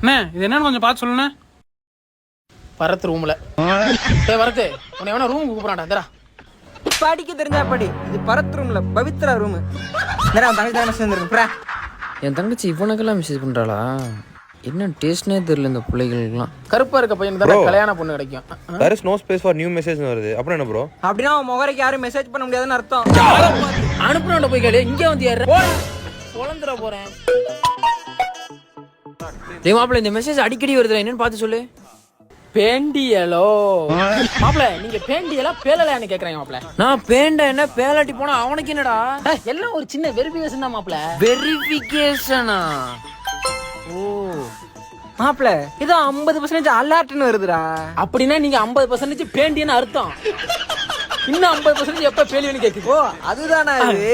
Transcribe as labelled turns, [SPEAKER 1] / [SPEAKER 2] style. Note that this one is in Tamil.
[SPEAKER 1] அண்ணே இது என்னன்னு கொஞ்சம் பார்த்து சொல்லுண்ணே.
[SPEAKER 2] பரத் ரூம்ல வரத்து உன்னை எவனா ரூம் கூப்பிடாண்டா.
[SPEAKER 3] படிக்க தெரிஞ்சா படி. இது பரத் ரூம்ல பவித்ரா ரூம். தங்கச்சி தான் மெசேஜ் வந்துருக்கு.
[SPEAKER 4] என் தங்கச்சி இவனுக்கெல்லாம் மெசேஜ் பண்றாளா? என்ன டேஸ்ட்னே தெரியல இந்த பிள்ளைகளுக்குலாம்.
[SPEAKER 2] கருப்பா இருக்க பையன் தான் கல்யாண பொண்ணு கிடைக்கும்.
[SPEAKER 5] there is no space for new message வருது. அப்புறம் என்ன ப்ரோ?
[SPEAKER 3] அப்படினா முகரைக்கு யாரும் மெசேஜ் பண்ண முடியாதுன்னு அர்த்தம்.
[SPEAKER 2] அனுப்புறவன்ட போய் கேளு. இங்க வந்து ஏற பொளந்துற போறேன்.
[SPEAKER 4] டேய் மாப்ள இந்த மெசேஜ் அடிக்கடி வருதுல, என்னன்னு பார்த்து சொல்லு.
[SPEAKER 2] பேண்டியலோ மாப்ள, நீங்க பேண்டியலா பேலலையான்னு கேக்குறீங்க மாப்ள.
[SPEAKER 4] நான் பேண்ட என்ன பேலாட்டி போனா அவனுக்கு என்னடா?
[SPEAKER 2] எல்லாம் ஒரு சின்ன வெரிஃபிகேஷன் தான் மாப்ள.
[SPEAKER 4] வெரிஃபிகேஷனா? ஓ
[SPEAKER 3] மாப்ள இது 50% அலர்ட்னு வருதுடா.
[SPEAKER 2] அப்படின்னா நீங்க 50% பேண்டியன்னு அர்த்தம். இன்னும் 50% எப்ப பேலியன்னு கேக்குது.
[SPEAKER 3] ஓ அதுதானா இது?